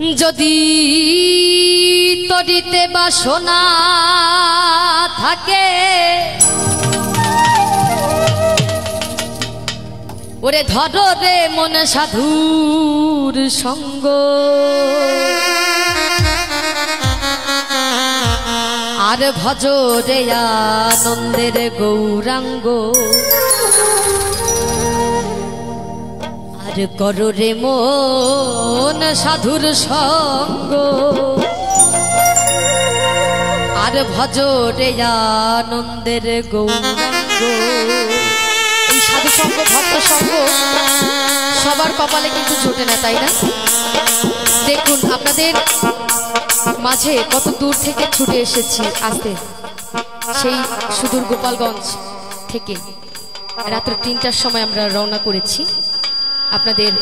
যদি তরিতে বাসনা থাকে ওরে ধরো রে মন সাধুর সঙ্গ আর ভজ রে আনন্দের গৌরাঙ্গ আর করো রে মন সাধুর সঙ্গ আর ভজ রে আনন্দের গৌরাঙ্গ। এই সাধু সঙ্গ ভক্ত সঙ্গ সবার কপালে কিন্তু জোটে না, তাই না? দেখুন আপনাদের মাঝে কত দূর থেকে ছুটে এসেছি আসতে, সেই সুদূর গোপালগঞ্জ থেকে রাত্র ৩টার সময় আমরা রওনা করেছি, আপনাদের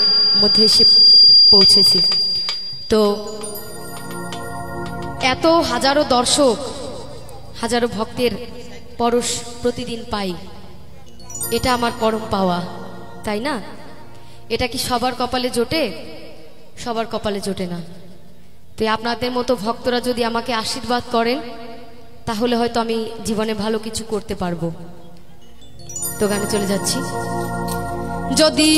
মধ্যে এসে পৌঁছেছি। তো এত হাজারো দর্শক হাজারো ভক্তের পরশ প্রতিদিন পাই, এটা আমার পরম পাওয়া, তাই না? এটা কি সবার কপালে জোটে? সবার কপালে জোটে না। তো আপনাদের মতো ভক্তরা যদি আমাকে আশীর্বাদ করেন তাহলে হয়তো আমি জীবনে ভালো কিছু করতে পারবো। তো গানে চলে যাচ্ছি। যদি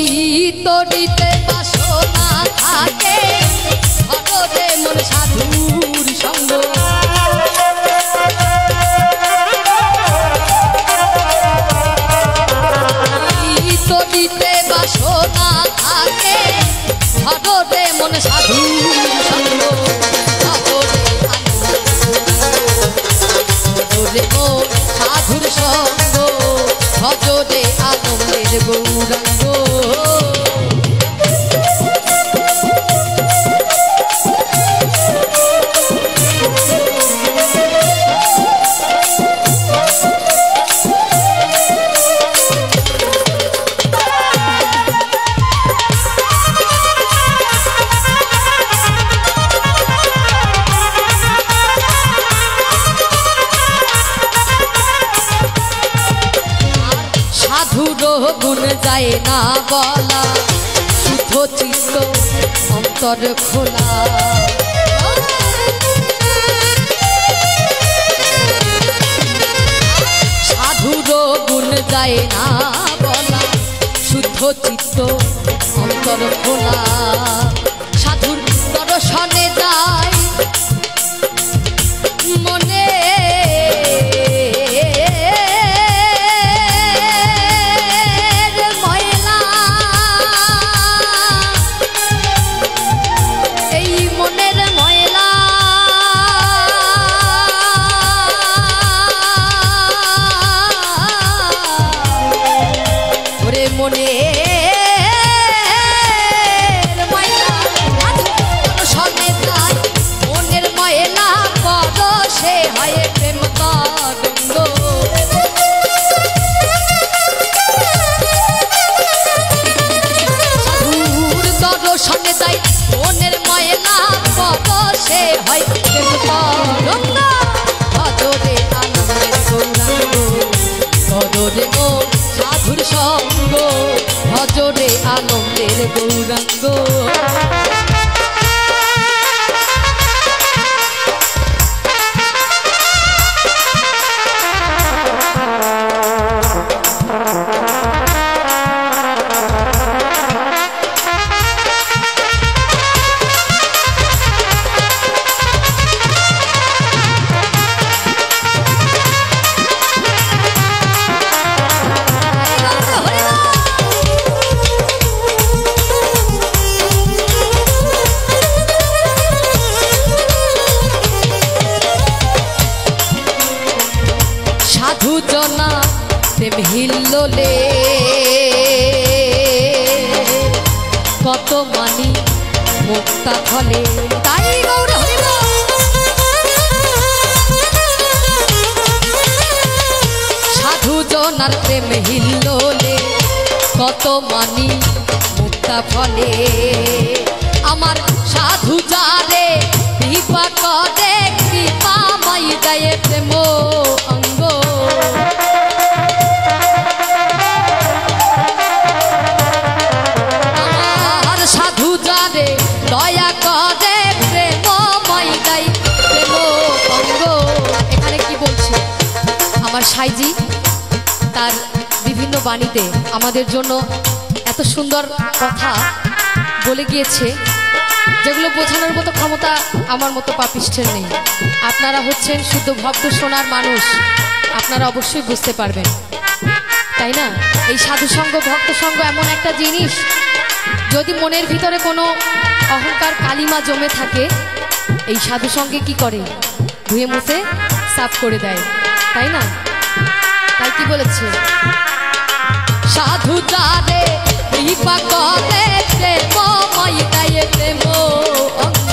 তরিতে বাসনা থাকে ধরো রে মন সাধুর সঙ্গ তরিতে বাসনা থাকে ধরো রে মন সাধুর সঙ্গ ধরো রে মন সাধুর সঙ্গ ভজ রে আনন্দের গৌরাঙ্গ। গুণ যায় না বলা শুদ্ধ চিত্ত অন্তর খোলা সাধুর গুণ যায় না বলা শুদ্ধ চিত্ত অন্তর খোলা সাধুর দর্শনে যায় মনে সাধুর সঙ্গ ভজ রে আনন্দের গৌরাঙ্গ। জনা প্রেম হিল্লোলে কত মানি মুক্তা ফলে তাই গৌর হরিব সাধু জনার প্রেম হিল্লোলে কত মানি মুক্তা ফলে আমার সাধু যারে কৃপা করে কৃপা মাই দেয় প্রেম অঙ্গ আমার সাধু যারে দয়া করে প্রেমময় গাই প্রেম অঙ্গ। এখানে কি বলছে আমার সাইজি তার বিভিন্ন বাণীতে আমাদের জন্য এত সুন্দর কথা বলে গিয়েছে, যেগুলো বোঝানোর মতো ক্ষমতা আমার মতো পাপিষ্ঠের নেই। আপনারা হচ্ছেন শুদ্ধ ভক্ত সোনার মানুষ, আপনারা অবশ্যই বুঝতে পারবেন, তাই না? এই সাধুসঙ্গ ভক্ত সঙ্গ এমন একটা জিনিস, যদি মনের ভিতরে কোনো অহংকার কালিমা জমে থাকে, এই সাধুসঙ্গে কি করে? ধুয়ে মুছে সাফ করে দেয়, তাই না? তাই কি বলেছে? সাধু যারে কৃপা করে প্রেমময় গায়ে প্রেম অঙ্গ।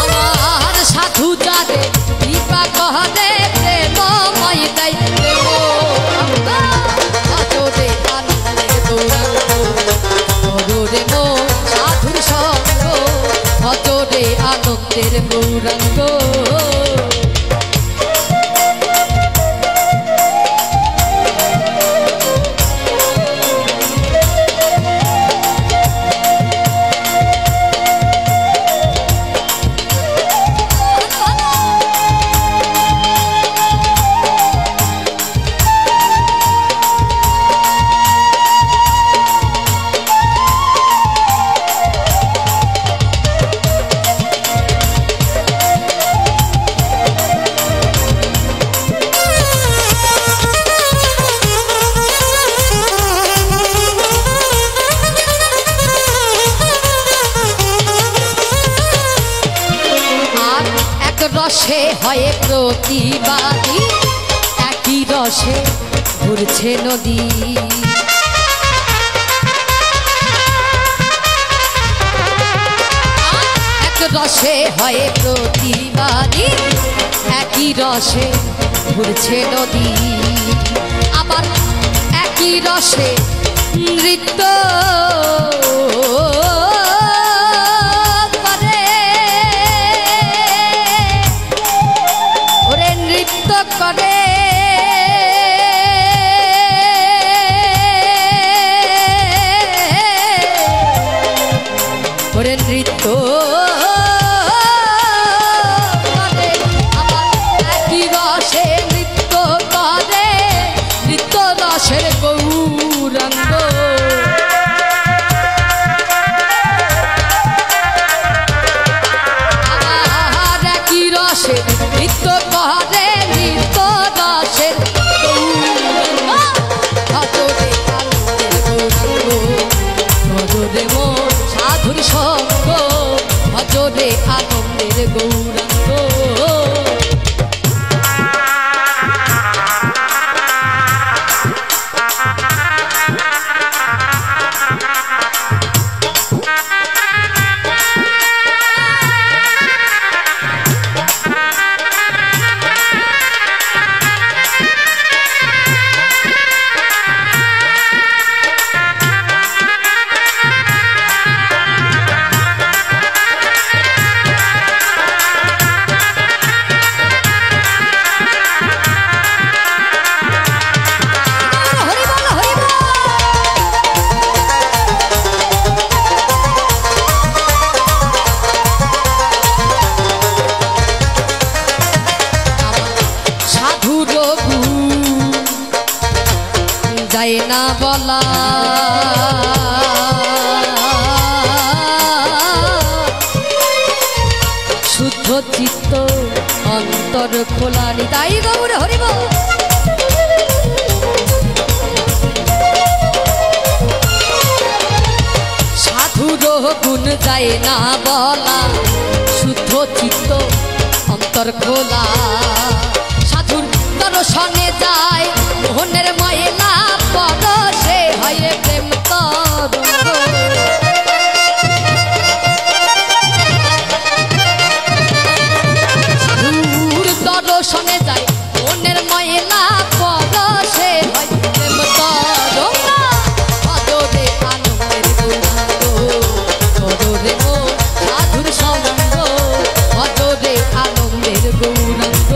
আমার সাধু যারে কৃপা করে প্রেমময় গায়ে প্রেম অঙ্গ। ভজরে আনন্দের গৌরাঙ্গ ভজরে মো সাধুর সঙ্গ, ভজরে আনন্দের গৌরাঙ্গ। রসে হয় প্রতিবাদী, একই রসে ঘুরছে নদী। এক রসে হয় প্রতিবাদী, একই রসে ঘুরছে নদী। আবার একই রসে নৃত্য করে। ওরে নৃত্য করে, আবার একই রসে নৃত্য করে, নৃত্য রসের গৌরাঙ্গ। আবার একই রসে নৃত্য করে, সাধুর সঙ্গ ভজরে আনন্দের গৌরাঙ্গ। যায় না বলা, শুদ্ধ চিত্ত অন্তর খোলা। নিতাই গৌর হরিব। সাধুর গুণ যায় না বলা, শুদ্ধ চিত্ত অন্তর খোলা। সাধুর দর্শনে যায় মোহনের ময়লা, পরশে হয় প্রেম তরঙ্গ। সাধুর দর্শনে যায় মোহনের ময়লা, পরশে হয় প্রেম তরঙ্গ। ভজরে আনন্দের গৌরাঙ্গ ভজরে মো সাধুর সঙ্গ, ভজরে আনন্দের গৌরাঙ্গ।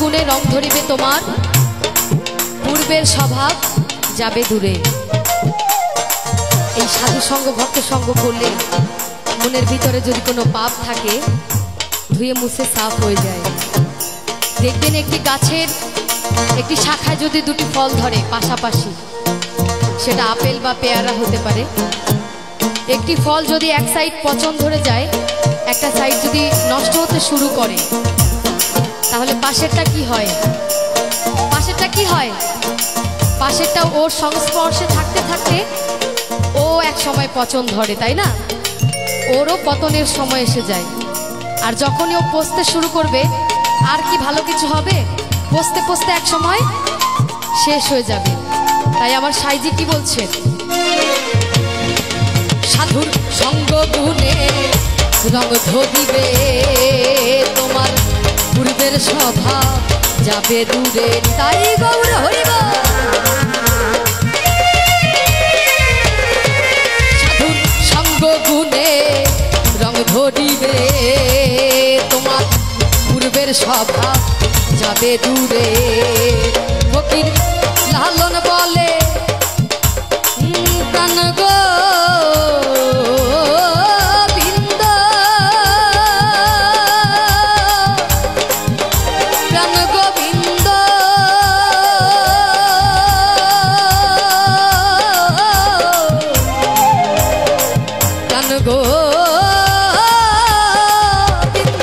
গুণে রং ধরিবে তোমার, পূর্বের স্বভাব যাবে দূরে। এই সাধু সঙ্গ ভক্ত সঙ্গ করলে মনের ভিতরে যদি কোনো পাপ থাকে ধুয়ে মুছে সাফ হয়ে যায়। দেখবেন একটি গাছের একটি শাখায় যদি দুটি ফল ধরে পাশাপাশি, সেটা আপেল বা পেয়ারা হতে পারে। একটি ফল যদি এক সাইড পচন ধরে যায়, একটা সাইড যদি নষ্ট হতে শুরু করে, তাহলে পাশেরটা কি হয়? পাশেরটা কি হয়? পাশেরটা ওর সংস্পর্শে থাকতে থাকতে ও এক সময় পচন ধরে, তাই না? ওরও পতনের সময় এসে যায়। আর যখনই ও পচতে শুরু করবে, আর কি ভালো কিছু হবে? পচতে পচতে এক সময় শেষ হয়ে যাবে। তাই আমার সাইজি কি বলছেন? সাধুর সঙ্গ গুণে রং ধরিবে তোমার, পূর্বের স্বভাব যাবে দূরে। তাই গৌর হরিব। সাধুর সঙ্গ গুণে রং ধরিবে তোমার, পূর্বের স্বভাব যাবে দূরে। ফকির লালন বলে প্রাণ গোবিন্দ, প্রাণ গোবিন্দ, প্রাণ গোবিন্দ।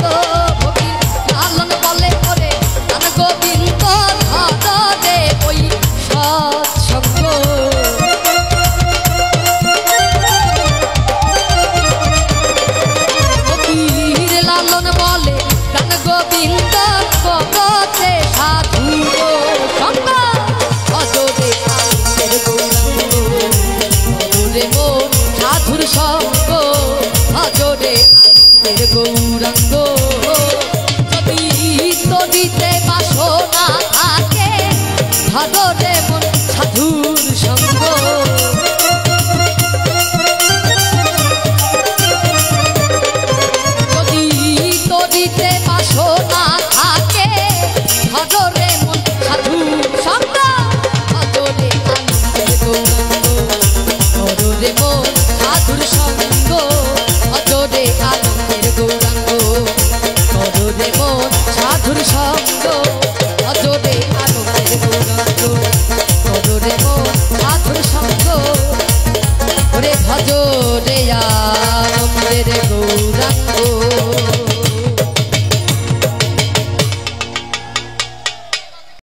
ফকির লালন বলে ওরে প্রাণ গোবিন্দ, ধরে ওই সৎসঙ্গ। ফকির লালন বলে প্রাণ গোবিন্দ, ভগতে সাধু সঙ্গ। অজরে আনন্দের গৌরাঙ্গ, অজরে মো সাধুর সঙ্গ, অজরে আনন্দের গৌরাঙ্গ।